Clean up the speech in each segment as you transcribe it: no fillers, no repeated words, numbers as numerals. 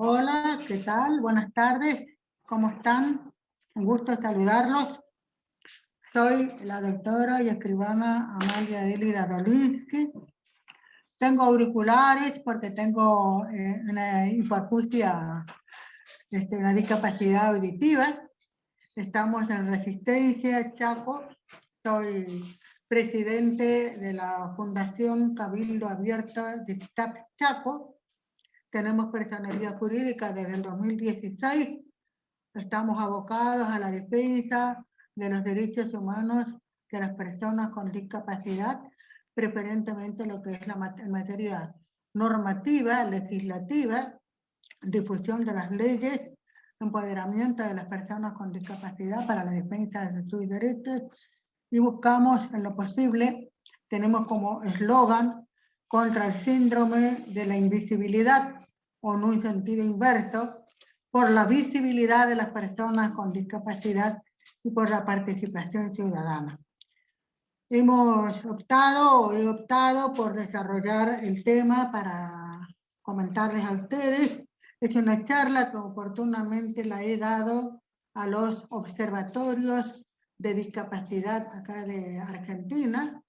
Hola, ¿qué tal? Buenas tardes, ¿cómo están? Un gusto saludarlos. Soy la doctora y escribana Amalia Elida Dolinsky. Tengo auriculares porque tengo una hipoacusia, una discapacidad auditiva. Estamos en Resistencia, Chaco. Soy presidente de la Fundación Cabildo Abierto de Chaco. Tenemos personería jurídica desde el 2016. Estamos abocados a la defensa de los derechos humanos de las personas con discapacidad, preferentemente lo que es en materia normativa, legislativa, difusión de las leyes, empoderamiento de las personas con discapacidad para la defensa de sus derechos, y buscamos en lo posible, tenemos como eslogan, contra el síndrome de la invisibilidad, o en un sentido inverso, por la visibilidad de las personas con discapacidad y por la participación ciudadana. He optado por desarrollar el tema para comentarles a ustedes. Es una charla que oportunamente la he dado a los observatorios de discapacidad acá de Argentina,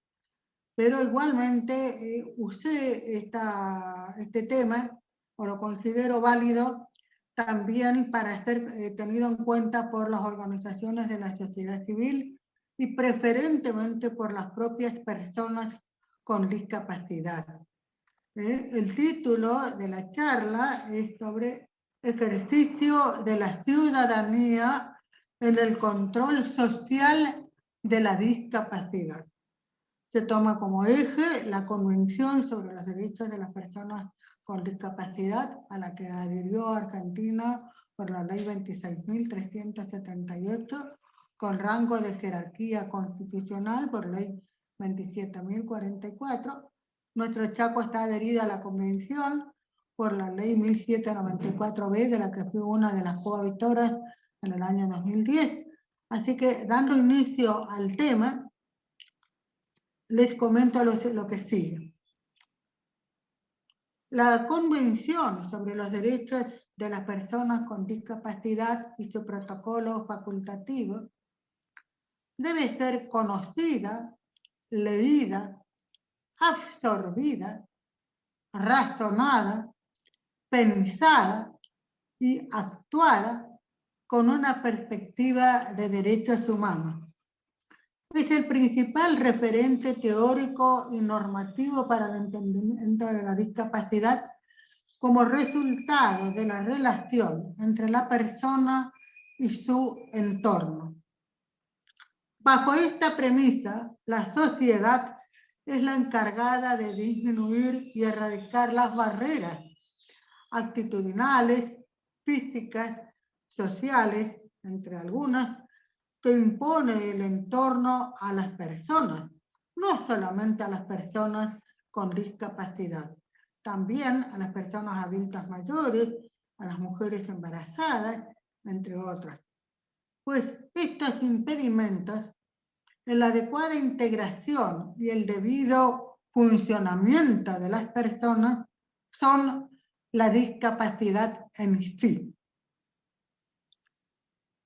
pero igualmente usé este tema, o lo considero válido, también para ser tenido en cuenta por las organizaciones de la sociedad civil y preferentemente por las propias personas con discapacidad. El título de la charla es sobre ejercicio de la ciudadanía en el control social de la discapacidad. Se toma como eje la Convención sobre los Derechos de las Personas con Discapacidad, a la que adhirió Argentina por la Ley 26.378, con rango de jerarquía constitucional por Ley 27.044. Nuestro Chaco está adherido a la Convención por la Ley 1794B, de la que fui una de las coautoras en el año 2010. Así que, dando inicio al tema, les comento lo que sigue. La Convención sobre los Derechos de las Personas con Discapacidad y su protocolo facultativo debe ser conocida, leída, absorbida, razonada, pensada y actuada con una perspectiva de derechos humanos. Es el principal referente teórico y normativo para el entendimiento de la discapacidad como resultado de la relación entre la persona y su entorno. Bajo esta premisa, la sociedad es la encargada de disminuir y erradicar las barreras actitudinales, físicas, sociales, entre algunas, que impone el entorno a las personas, no solamente a las personas con discapacidad, también a las personas adultas mayores, a las mujeres embarazadas, entre otras. Pues estos impedimentos, en la adecuada integración y el debido funcionamiento de las personas, son la discapacidad en sí.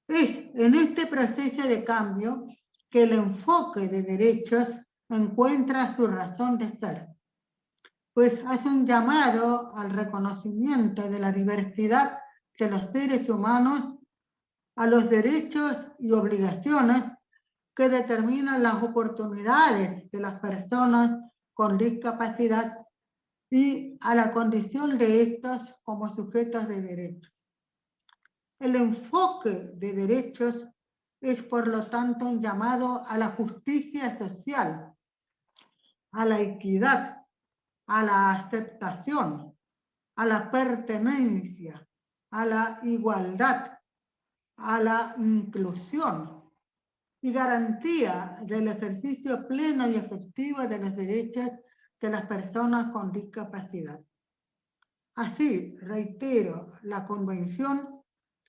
Es en este proceso de cambio que el enfoque de derechos encuentra su razón de ser, pues hace un llamado al reconocimiento de la diversidad de los seres humanos, a los derechos y obligaciones que determinan las oportunidades de las personas con discapacidad y a la condición de estos como sujetos de derecho. El enfoque de derechos es, por lo tanto, un llamado a la justicia social, a la equidad, a la aceptación, a la pertenencia, a la igualdad, a la inclusión y garantía del ejercicio pleno y efectivo de los derechos de las personas con discapacidad. Así, reitero, la Convención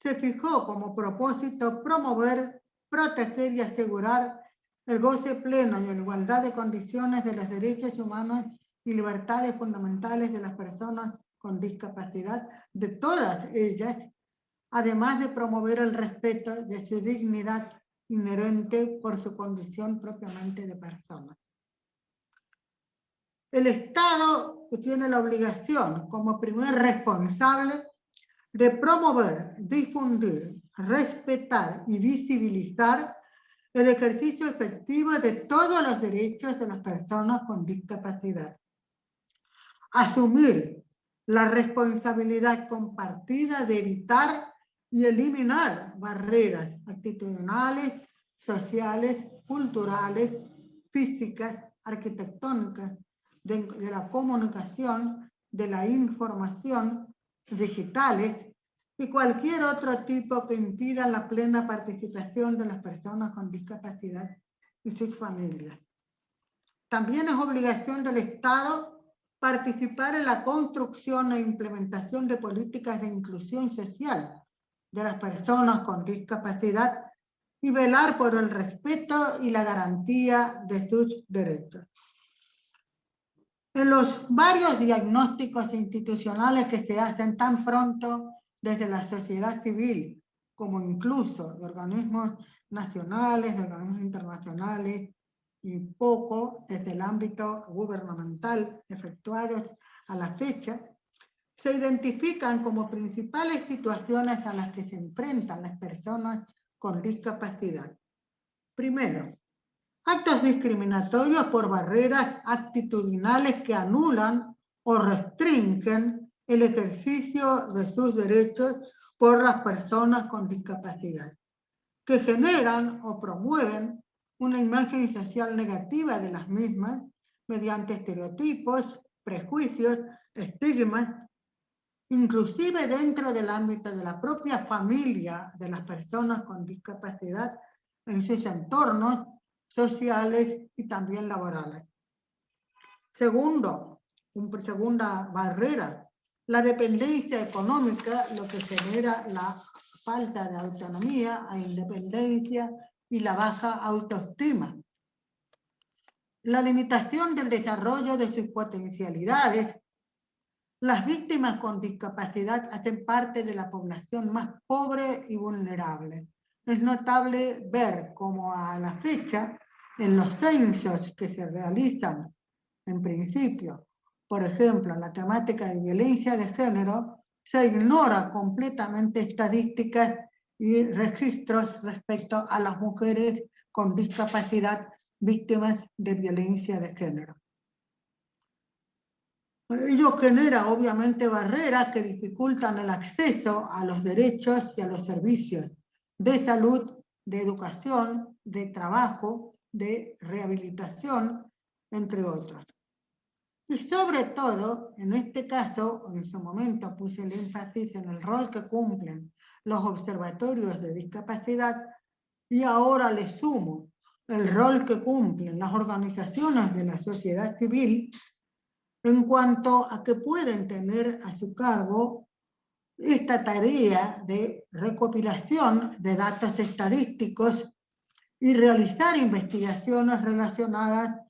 se fijó como propósito promover, proteger y asegurar el goce pleno y la igualdad de condiciones de los derechos humanos y libertades fundamentales de las personas con discapacidad, de todas ellas, además de promover el respeto de su dignidad inherente por su condición propiamente de persona. El Estado tiene la obligación, como primer responsable, de promover, difundir, respetar y visibilizar el ejercicio efectivo de todos los derechos de las personas con discapacidad. Asumir la responsabilidad compartida de evitar y eliminar barreras actitudinales, sociales, culturales, físicas, arquitectónicas, de la comunicación, de la información, digitales y cualquier otro tipo que impida la plena participación de las personas con discapacidad y sus familias. También es obligación del Estado participar en la construcción e implementación de políticas de inclusión social de las personas con discapacidad y velar por el respeto y la garantía de sus derechos. En los varios diagnósticos institucionales que se hacen tan pronto desde la sociedad civil como incluso de organismos nacionales, de organismos internacionales y poco desde el ámbito gubernamental efectuados a la fecha, se identifican como principales situaciones a las que se enfrentan las personas con discapacidad. Primero, actos discriminatorios por barreras actitudinales que anulan o restringen el ejercicio de sus derechos por las personas con discapacidad, que generan o promueven una imagen social negativa de las mismas mediante estereotipos, prejuicios, estigmas, inclusive dentro del ámbito de la propia familia de las personas con discapacidad en sus entornos sociales y también laborales. Segundo, segunda barrera, la dependencia económica, lo que genera la falta de autonomía e independencia y la baja autoestima. La limitación del desarrollo de sus potencialidades. Las víctimas con discapacidad hacen parte de la población más pobre y vulnerable. Es notable ver cómo a la fecha, en los censos que se realizan en principio, por ejemplo, en la temática de violencia de género, se ignora completamente estadísticas y registros respecto a las mujeres con discapacidad víctimas de violencia de género. Ello genera obviamente barreras que dificultan el acceso a los derechos y a los servicios de salud, de educación, de trabajo, de rehabilitación, entre otros. Y sobre todo, en este caso, en su momento puse el énfasis en el rol que cumplen los observatorios de discapacidad y ahora le sumo el rol que cumplen las organizaciones de la sociedad civil en cuanto a que pueden tener a su cargo esta tarea de recopilación de datos estadísticos y realizar investigaciones relacionadas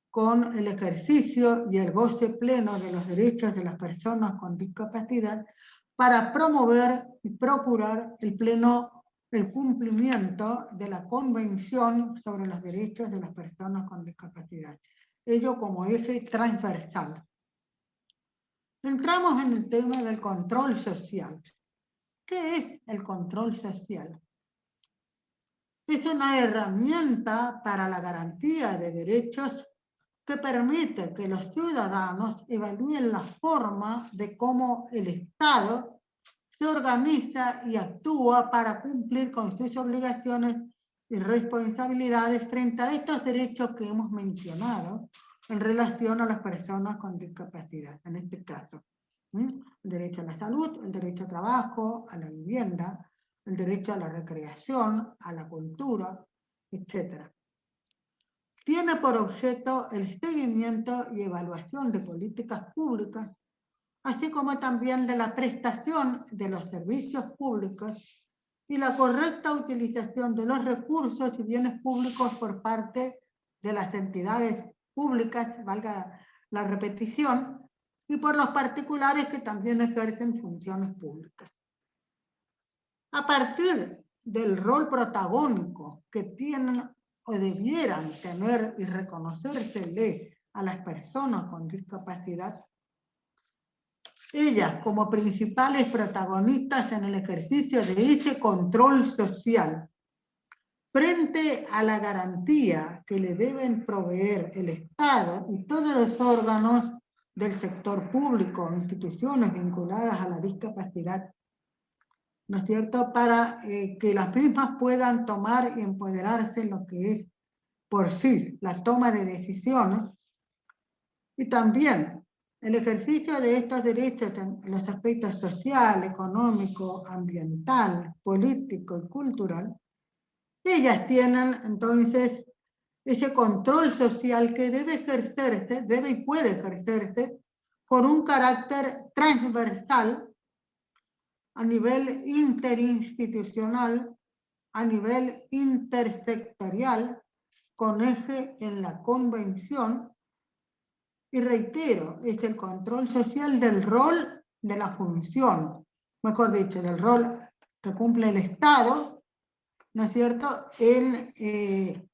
con el ejercicio y el goce pleno de los derechos de las personas con discapacidad para promover y procurar el cumplimiento de la Convención sobre los Derechos de las Personas con Discapacidad. Ello como eje transversal. Entramos en el tema del control social. ¿Qué es el control social? Es una herramienta para la garantía de derechos que permite que los ciudadanos evalúen la forma de cómo el Estado se organiza y actúa para cumplir con sus obligaciones y responsabilidades frente a estos derechos que hemos mencionado en relación a las personas con discapacidad, en este caso. El derecho a la salud, el derecho a trabajo, a la vivienda, el derecho a la recreación, a la cultura, etc. Tiene por objeto el seguimiento y evaluación de políticas públicas, así como también de la prestación de los servicios públicos y la correcta utilización de los recursos y bienes públicos por parte de las entidades públicas, valga la repetición, y por los particulares que también ejercen funciones públicas. A partir del rol protagónico que tienen o debieran tener y reconocérsele a las personas con discapacidad, ellas como principales protagonistas en el ejercicio de ese control social, frente a la garantía que le deben proveer el Estado y todos los órganos del sector público, instituciones vinculadas a la discapacidad, ¿no es cierto?, para que las mismas puedan tomar y empoderarse en lo que es por sí la toma de decisiones, y también el ejercicio de estos derechos en los aspectos social, económico, ambiental, político y cultural. Ellas tienen entonces ese control social que debe ejercerse, debe y puede ejercerse con un carácter transversal a nivel interinstitucional, a nivel intersectorial, con eje en la convención, y reitero, es el control social del rol de la función, mejor dicho, del rol que cumple el Estado, ¿no es cierto?, en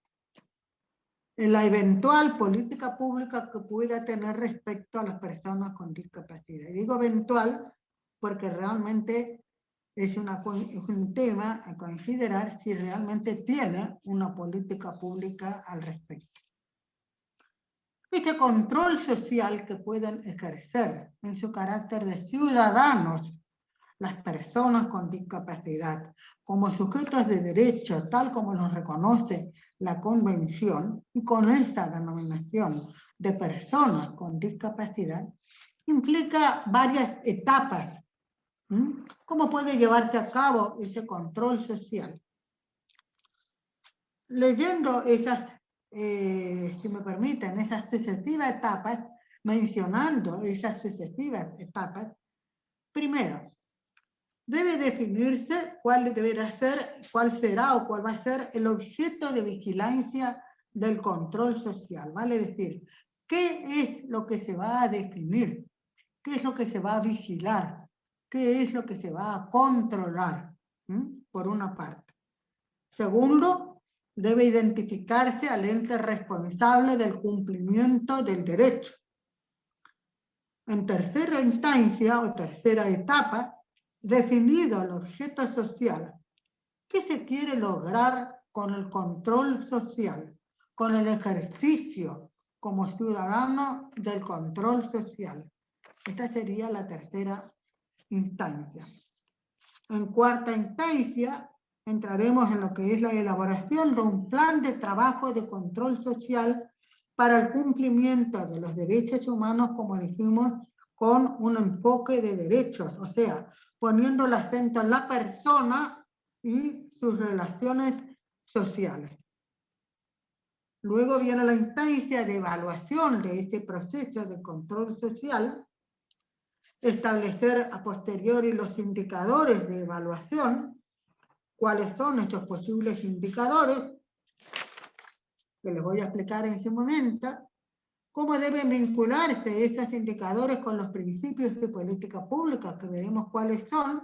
la eventual política pública que pueda tener respecto a las personas con discapacidad. Y digo eventual porque realmente es un tema a considerar si realmente tiene una política pública al respecto. Este control social que pueden ejercer en su carácter de ciudadanos las personas con discapacidad como sujetos de derecho, tal como los reconoce la Convención, y con esa denominación de personas con discapacidad, implica varias etapas. ¿Cómo puede llevarse a cabo ese control social? Leyendo esas, si me permiten, esas sucesivas etapas, mencionando esas sucesivas etapas, primero, debe definirse cuál será o cuál va a ser el objeto de vigilancia del control social, ¿vale? Es decir, ¿qué es lo que se va a definir? ¿Qué es lo que se va a vigilar? ¿Qué es lo que se va a controlar? Por una parte. Segundo, debe identificarse al ente responsable del cumplimiento del derecho. En tercera instancia o tercera etapa, definido el objeto social, ¿qué se quiere lograr con el control social, con el ejercicio como ciudadano del control social? Esta sería la tercera instancia. En cuarta instancia, entraremos en lo que es la elaboración de un plan de trabajo de control social para el cumplimiento de los derechos humanos, como dijimos, con un enfoque de derechos, o sea, poniendo el acento en la persona y sus relaciones sociales. Luego viene la instancia de evaluación de ese proceso de control social, establecer a posteriori los indicadores de evaluación, cuáles son estos posibles indicadores, que les voy a explicar en ese momento, cómo deben vincularse esos indicadores con los principios de política pública, que veremos cuáles son,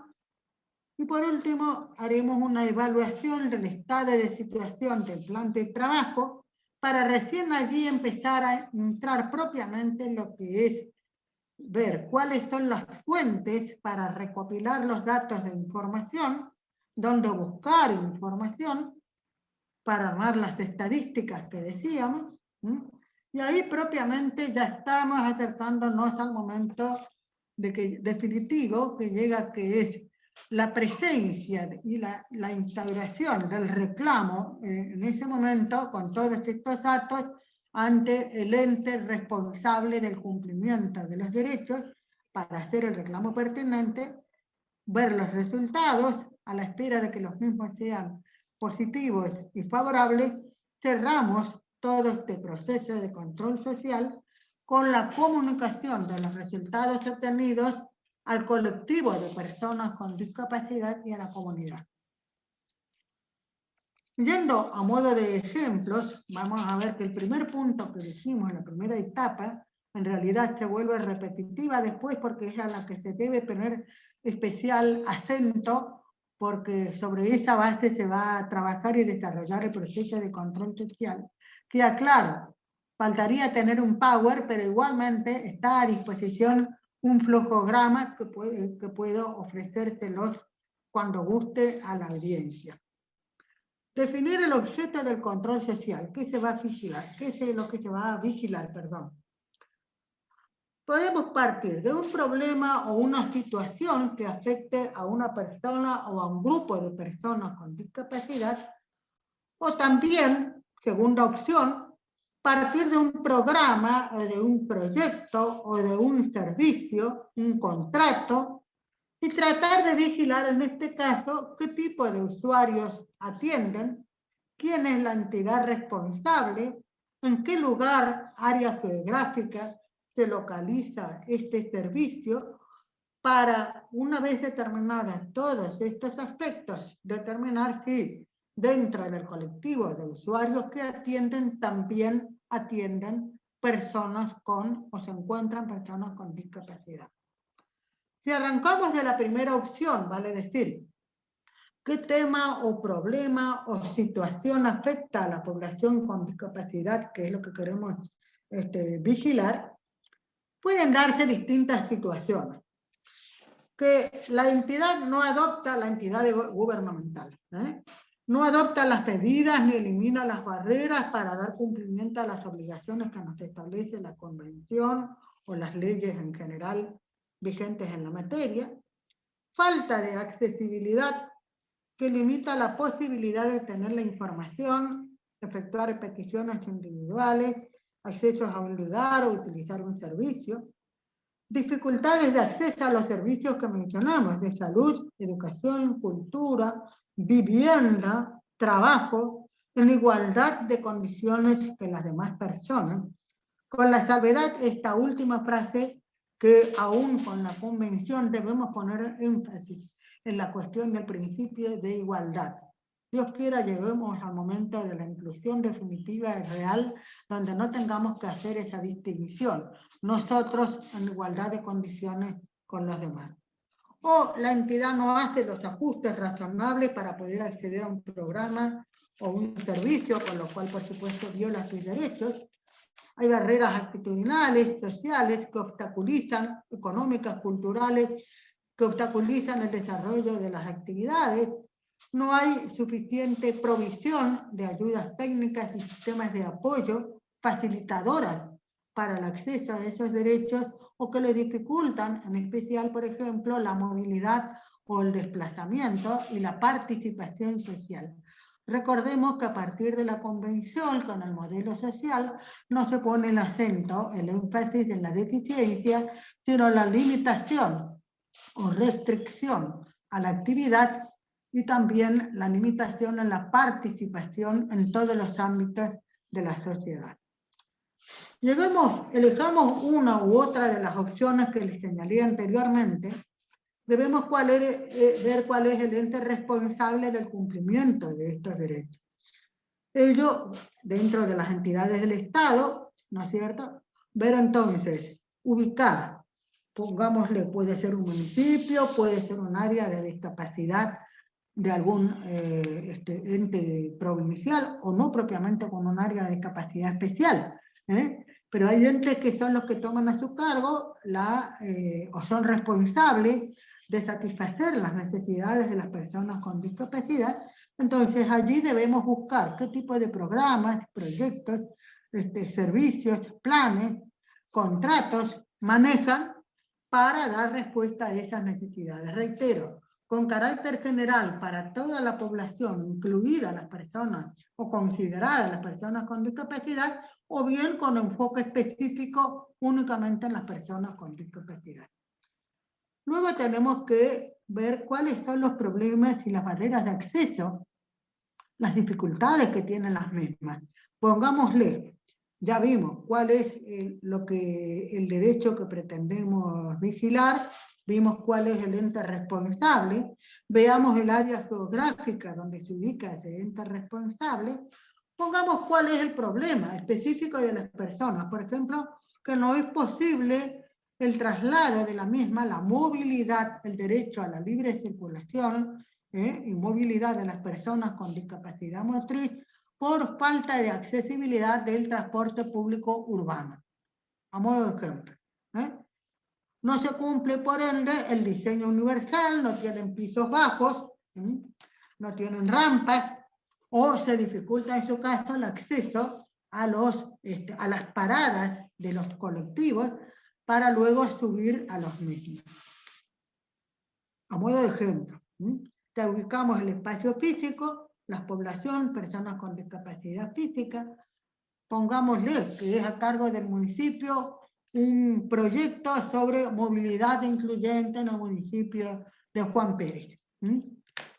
y por último haremos una evaluación del estado de situación del plan de trabajo, para recién allí empezar a entrar propiamente en lo que es ver cuáles son las fuentes para recopilar los datos de información, dónde buscar información, para armar las estadísticas que decíamos, y ahí propiamente ya estamos acercándonos al momento definitivo que llega, que es la presencia y la instauración del reclamo en ese momento con todos estos datos ante el ente responsable del cumplimiento de los derechos para hacer el reclamo pertinente, ver los resultados a la espera de que los mismos sean positivos y favorables. Cerramos todo este proceso de control social con la comunicación de los resultados obtenidos al colectivo de personas con discapacidad y a la comunidad. Yendo a modo de ejemplos, vamos a ver que el primer punto que dijimos en la primera etapa en realidad se vuelve repetitiva después porque es a la que se debe poner especial acento, porque sobre esa base se va a trabajar y desarrollar el proceso de control social. Queda claro, faltaría tener un power, pero igualmente está a disposición un flujograma que puedo ofrecérselos cuando guste a la audiencia. Definir el objeto del control social. ¿Qué se va a vigilar? ¿Qué es lo que se va a vigilar? Perdón. Podemos partir de un problema o una situación que afecte a una persona o a un grupo de personas con discapacidad, o también, segunda opción, partir de un programa o de un proyecto o de un servicio, un contrato, y tratar de vigilar en este caso qué tipo de usuarios atienden, quién es la entidad responsable, en qué lugar, área geográfica, se localiza este servicio, para, una vez determinadas todos estos aspectos, determinar si dentro del colectivo de usuarios que atienden también atienden personas con o se encuentran personas con discapacidad. Si arrancamos de la primera opción, vale decir, ¿qué tema o problema o situación afecta a la población con discapacidad, que es lo que queremos vigilar? Pueden darse distintas situaciones. Que la entidad no adopta, la entidad gubernamental, no adopta las medidas ni elimina las barreras para dar cumplimiento a las obligaciones que nos establece la Convención o las leyes en general vigentes en la materia. Falta de accesibilidad que limita la posibilidad de obtener la información, efectuar peticiones individuales, accesos a un lugar o utilizar un servicio. Dificultades de acceso a los servicios que mencionamos, de salud, educación, cultura, vivienda, trabajo, en igualdad de condiciones que las demás personas, con la salvedad esta última frase que aún con la convención debemos poner énfasis en la cuestión del principio de igualdad. Dios quiera lleguemos al momento de la inclusión definitiva y real, donde no tengamos que hacer esa distinción, nosotros en igualdad de condiciones con los demás. O la entidad no hace los ajustes razonables para poder acceder a un programa o un servicio, con lo cual por supuesto viola sus derechos. Hay barreras actitudinales, sociales, que obstaculizan, económicas, culturales, que obstaculizan el desarrollo de las actividades. No hay suficiente provisión de ayudas técnicas y sistemas de apoyo facilitadoras para el acceso a esos derechos o que le dificultan, en especial, por ejemplo, la movilidad o el desplazamiento y la participación social. Recordemos que a partir de la Convención, con el modelo social, no se pone el acento, el énfasis en la deficiencia, sino la limitación o restricción a la actividad y también la limitación en la participación en todos los ámbitos de la sociedad. Elijamos una u otra de las opciones que les señalé anteriormente, debemos ver cuál es el ente responsable del cumplimiento de estos derechos. Ello, dentro de las entidades del Estado, ¿no es cierto? Ver entonces, ubicar, pongámosle, puede ser un municipio, puede ser un área de discapacidad de algún ente provincial o no propiamente con un área de discapacidad especial, pero hay entes que son los que toman a su cargo o son responsables de satisfacer las necesidades de las personas con discapacidad. Entonces allí debemos buscar qué tipo de programas, proyectos, servicios, planes, contratos manejan para dar respuesta a esas necesidades. Reitero, con carácter general para toda la población, incluidas las personas o consideradas las personas con discapacidad, o bien con enfoque específico únicamente en las personas con discapacidad. Luego tenemos que ver cuáles son los problemas y las barreras de acceso, las dificultades que tienen las mismas. Pongámosle, ya vimos cuál es el derecho que pretendemos vigilar, vimos cuál es el ente responsable, veamos el área geográfica donde se ubica ese ente responsable, pongamos cuál es el problema específico de las personas. Por ejemplo, que no es posible el traslado de la misma, la movilidad, el derecho a la libre circulación y movilidad de las personas con discapacidad motriz por falta de accesibilidad del transporte público urbano. A modo de ejemplo. No se cumple, por ende, el diseño universal, no tienen pisos bajos, no tienen rampas, o se dificulta en su caso el acceso a las paradas de los colectivos para luego subir a los mismos. A modo de ejemplo, te ubicamos el espacio físico, la población, personas con discapacidad física, pongámosle que es a cargo del municipio un proyecto sobre movilidad incluyente en el municipio de Juan Pérez.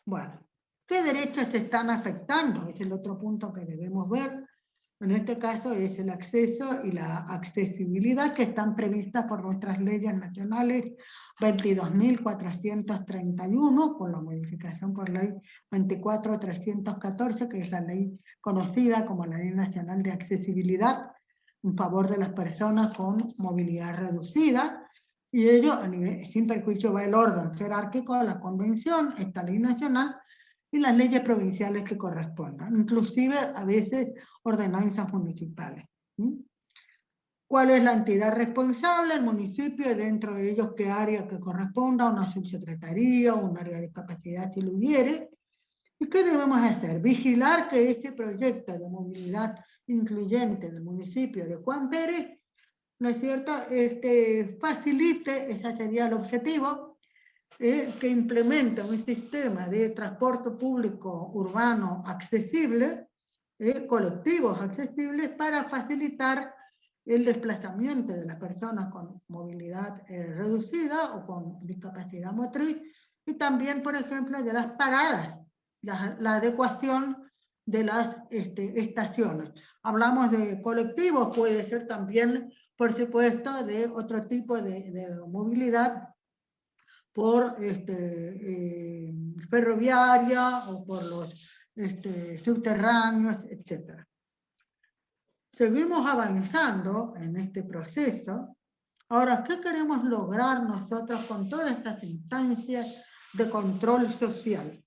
Bueno, ¿qué derechos se están afectando? Es el otro punto que debemos ver. En este caso es el acceso y la accesibilidad que están previstas por nuestras leyes nacionales 22.431, con la modificación por ley 24.314, que es la ley conocida como la Ley Nacional de Accesibilidad en favor de las personas con movilidad reducida, y ello, sin perjuicio, va el orden jerárquico de la Convención, esta ley nacional, y las leyes provinciales que correspondan, inclusive a veces ordenanzas municipales. ¿Cuál es la entidad responsable? El municipio, y dentro de ellos qué área que corresponda, una subsecretaría, un área de discapacidad si lo hubiere. ¿Y qué debemos hacer? Vigilar que este proyecto de movilidad incluyente del municipio de Juan Pérez, ¿no es cierto?, facilite, ese sería el objetivo, que implemente un sistema de transporte público urbano accesible, colectivos accesibles, para facilitar el desplazamiento de las personas con movilidad reducida o con discapacidad motriz, y también, por ejemplo, de las paradas, la adecuación de las estaciones. Hablamos de colectivos, puede ser también, por supuesto, de otro tipo de movilidad, por ferroviaria o por los subterráneos, etc. Seguimos avanzando en este proceso. Ahora, ¿qué queremos lograr nosotros con todas estas instancias de control social?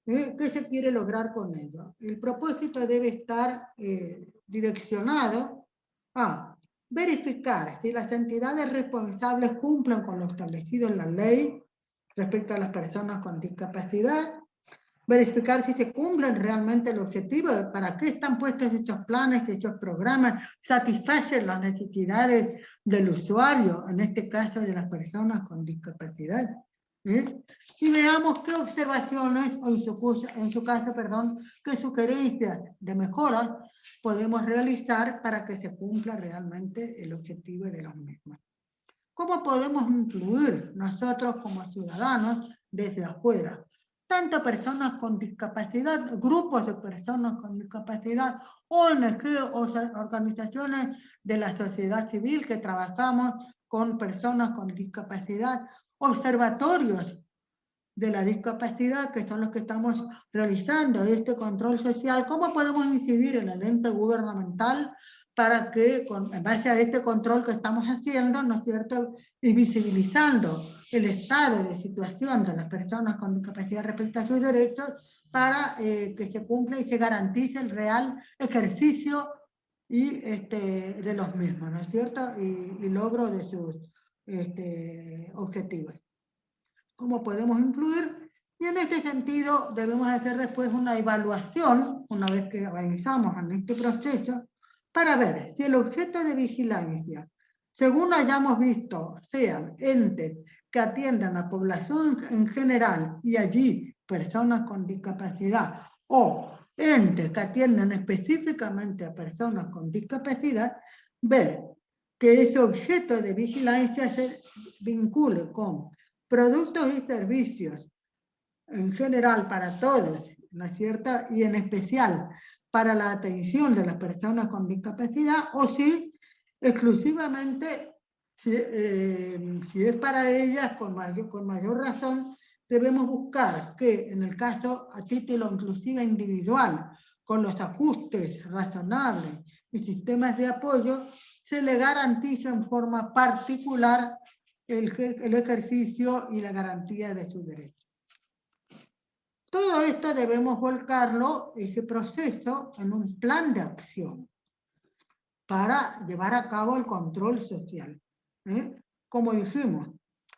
¿Qué se quiere lograr con ello? El propósito debe estar direccionado a verificar si las entidades responsables cumplen con lo establecido en la ley respecto a las personas con discapacidad, verificar si se cumplen realmente el objetivo, de para qué están puestos estos planes, estos programas, satisfacen las necesidades del usuario, en este caso de las personas con discapacidad. Y veamos qué observaciones, o en su caso, qué sugerencias de mejoras podemos realizar para que se cumpla realmente el objetivo de los mismos. ¿Cómo podemos influir nosotros como ciudadanos desde afuera? Tanto personas con discapacidad, grupos de personas con discapacidad, ONG o organizaciones de la sociedad civil que trabajamos con personas con discapacidad, observatorios de la discapacidad, que son los que estamos realizando este control social. ¿Cómo podemos incidir en el ente gubernamental para que, en base a este control que estamos haciendo, ¿no es cierto?, y visibilizando el estado de situación de las personas con discapacidad respecto a sus derechos, para que se cumpla y se garantice el real ejercicio de los mismos, ¿no es cierto?, y logro de sus objetivos. ¿Cómo podemos influir? Y en este sentido debemos hacer después una evaluación, una vez que avanzamos en este proceso, para ver si el objeto de vigilancia, según hayamos visto, sean entes que atiendan a población en general y allí personas con discapacidad, o entes que atiendan específicamente a personas con discapacidad, ver que ese objeto de vigilancia se vincule con productos y servicios en general para todos, ¿no es cierto?, y en especial para la atención de las personas con discapacidad, o si exclusivamente, si es para ellas, con mayor razón, debemos buscar que en el caso a título inclusive individual, con los ajustes razonables y sistemas de apoyo, se le garantiza en forma particular el ejercicio y la garantía de sus derechos. Todo esto debemos volcarlo, ese proceso, en un plan de acción para llevar a cabo el control social. Como dijimos,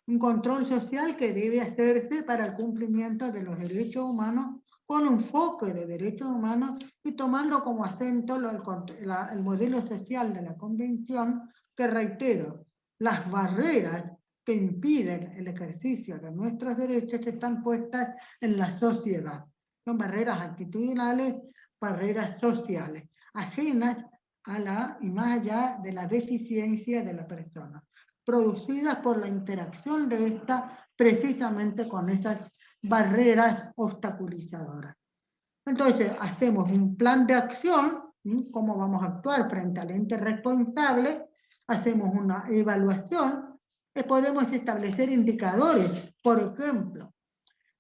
un control social que debe hacerse para el cumplimiento de los derechos humanos con un enfoque de derechos humanos y tomando como acento el modelo social de la Convención, que reitero, las barreras que impiden el ejercicio de nuestros derechos están puestas en la sociedad. Son barreras actitudinales, barreras sociales, ajenas a la y más allá de la deficiencia de la persona, producidas por la interacción de esta precisamente con esas barreras obstaculizadoras. Entonces, hacemos un plan de acción, cómo vamos a actuar frente al ente responsable, hacemos una evaluación, y podemos establecer indicadores, por ejemplo,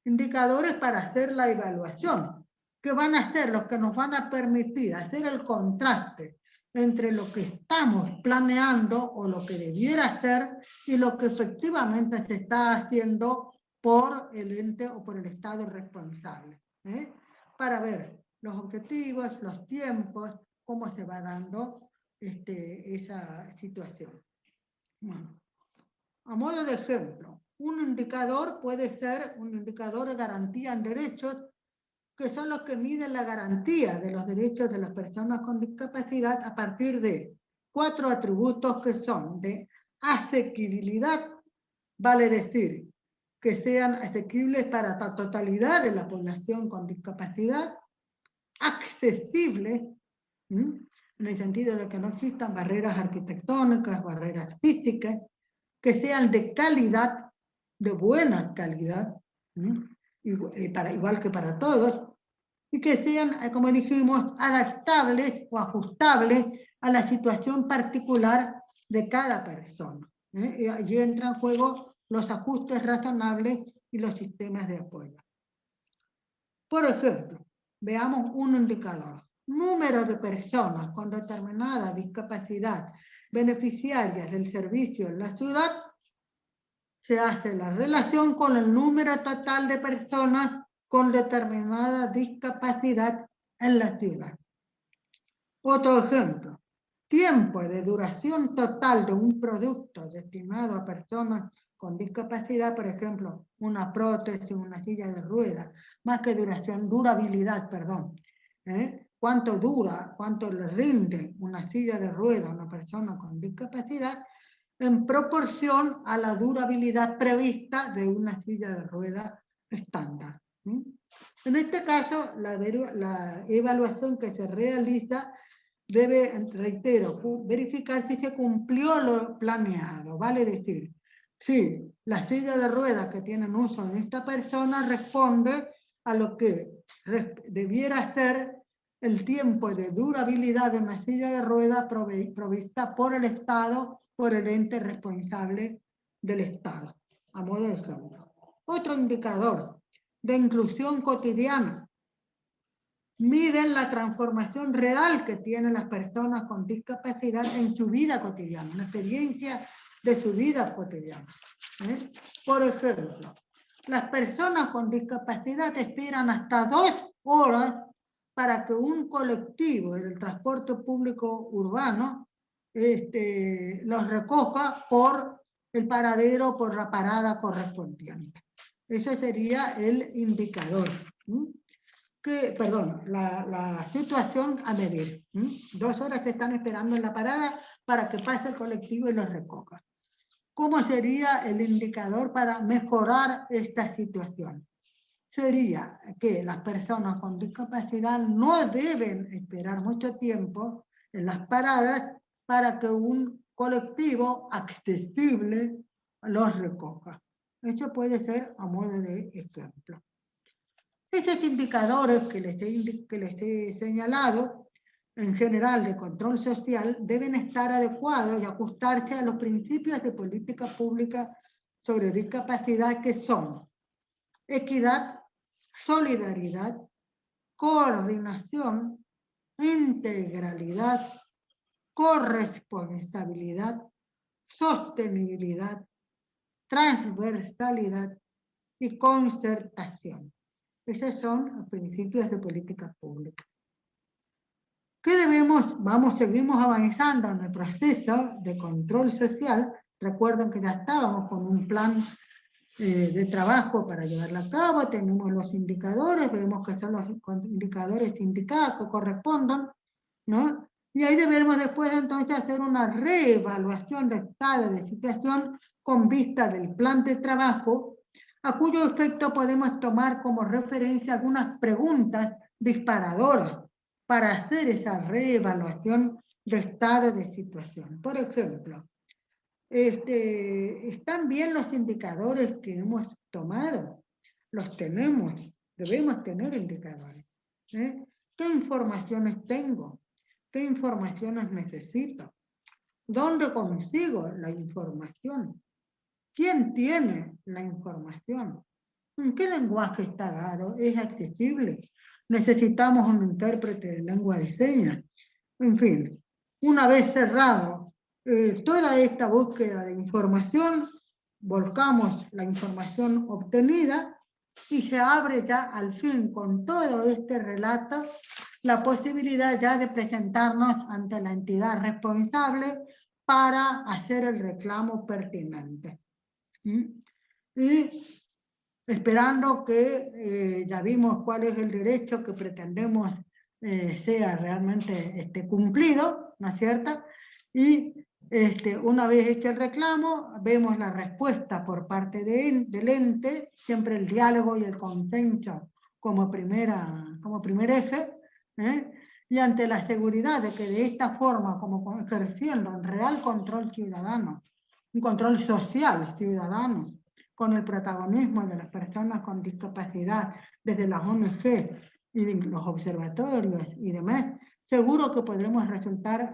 indicadores para hacer la evaluación, que van a ser los que nos van a permitir hacer el contraste entre lo que estamos planeando o lo que debiera hacer y lo que efectivamente se está haciendo por el ente o por el Estado responsable, para ver los objetivos, los tiempos, cómo se va dando esa situación. Bueno, a modo de ejemplo, un indicador puede ser un indicador de garantía en derechos, que son los que miden la garantía de los derechos de las personas con discapacidad a partir de 4 atributos que son de asequibilidad, vale decir, que sean asequibles para la totalidad de la población con discapacidad, accesibles, en el sentido de que no existan barreras arquitectónicas, barreras físicas, que sean de calidad, de buena calidad, igual que para todos, y que sean, como dijimos, adaptables o ajustables a la situación particular de cada persona. Y allí entran en juego los ajustes razonables y los sistemas de apoyo. Por ejemplo, veamos un indicador. Número de personas con determinada discapacidad beneficiarias del servicio en la ciudad, se hace la relación con el número total de personas con determinada discapacidad en la ciudad. Otro ejemplo, tiempo de duración total de un producto destinado a personas con discapacidad, por ejemplo, una prótesis, una silla de ruedas, más que duración, durabilidad, perdón. ¿Cuánto dura, cuánto le rinde una silla de ruedas a una persona con discapacidad en proporción a la durabilidad prevista de una silla de ruedas estándar? En este caso, la evaluación que se realiza debe, reitero, verificar si se cumplió lo planeado, vale decir, si la silla de ruedas que tienen uso en esta persona responde a lo que debiera ser el tiempo de durabilidad de una silla de ruedas provista por el Estado, por el ente responsable del Estado, a modo de ejemplo. Otro indicador de inclusión cotidiana. Miden la transformación real que tienen las personas con discapacidad en su vida cotidiana, la experiencia de su vida cotidiana. Por ejemplo, las personas con discapacidad esperan hasta 2 horas para que un colectivo del transporte público urbano los recoja por el paradero, por la parada correspondiente. Ese sería el indicador. La situación a medir. 2 horas que están esperando en la parada para que pase el colectivo y los recoja. ¿Cómo sería el indicador para mejorar esta situación? Sería que las personas con discapacidad no deben esperar mucho tiempo en las paradas para que un colectivo accesible los recoja. Eso puede ser a modo de ejemplo. Esos indicadores que les he señalado, en general de control social, deben estar adecuados y ajustarse a los principios de política pública sobre discapacidad, que son equidad, solidaridad, coordinación, integralidad, corresponsabilidad, sostenibilidad, transversalidad y concertación. Esos son los principios de política pública. ¿Qué debemos? Seguimos avanzando en el proceso de control social. Recuerden que ya estábamos con un plan de trabajo para llevarla a cabo, tenemos los indicadores, vemos que son los indicadores indicados que correspondan, ¿no? Y ahí debemos después entonces hacer una reevaluación de estado de situación con vista del plan de trabajo, a cuyo efecto podemos tomar como referencia algunas preguntas disparadoras para hacer esa reevaluación de estado de situación. Por ejemplo, ¿están bien los indicadores que hemos tomado? Los tenemos, debemos tener indicadores. ¿Qué informaciones tengo? ¿Qué informaciones necesito? ¿Dónde consigo la información? ¿Quién tiene la información? ¿En qué lenguaje está dado? ¿Es accesible? ¿Necesitamos un intérprete de lengua de señas? En fin, una vez cerrado toda esta búsqueda de información, volcamos la información obtenida y se abre ya al fin con todo este relato la posibilidad ya de presentarnos ante la entidad responsable para hacer el reclamo pertinente. Y esperando que ya vimos cuál es el derecho que pretendemos sea realmente cumplido, ¿no es cierto? Y una vez hecho el reclamo, vemos la respuesta por parte del ente, siempre el diálogo y el consenso como primer eje, y ante la seguridad de que de esta forma, como ejerciendo un real control ciudadano, un control social ciudadano, con el protagonismo de las personas con discapacidad, desde las ONG y los observatorios y demás, seguro que podremos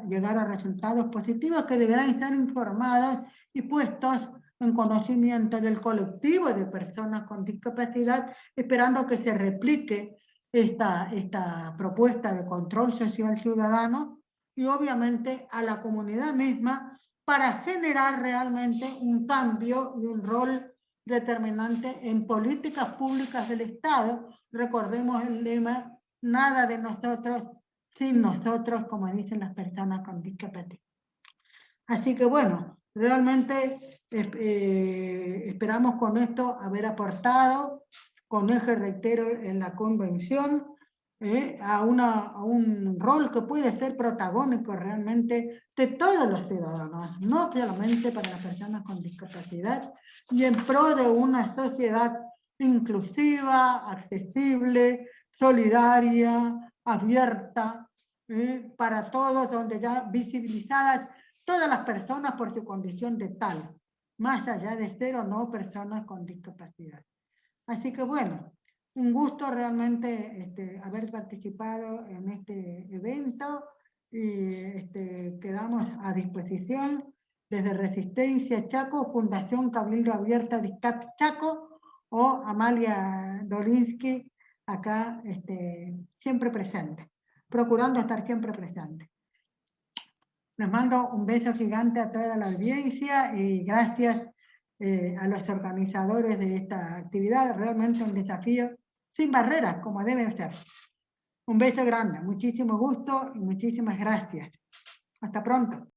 llegar a resultados positivos que deberán estar informados y puestos en conocimiento del colectivo de personas con discapacidad, esperando que se replique esta propuesta de control social ciudadano y obviamente a la comunidad misma para generar realmente un cambio y un rol determinante en políticas públicas del Estado. Recordemos el lema, nada de nosotros sin nosotros, como dicen las personas con discapacidad. Así que bueno, realmente esperamos con esto haber aportado con eje, reitero, en la convención, a un rol que puede ser protagónico realmente de todos los ciudadanos, no solamente para las personas con discapacidad, y en pro de una sociedad inclusiva, accesible, solidaria, abierta, para todos, donde ya visibilizadas todas las personas por su condición de tal, más allá de ser o no personas con discapacidad. Así que bueno, un gusto realmente haber participado en este evento y quedamos a disposición desde Resistencia Chaco, Fundación Cabildo Abierta de Chaco o Amalia Dolinsky, acá siempre presente, procurando estar siempre presente. Les mando un beso gigante a toda la audiencia y gracias a los organizadores de esta actividad. Realmente un desafío sin barreras, como debe ser. Un beso grande, muchísimo gusto y muchísimas gracias. Hasta pronto.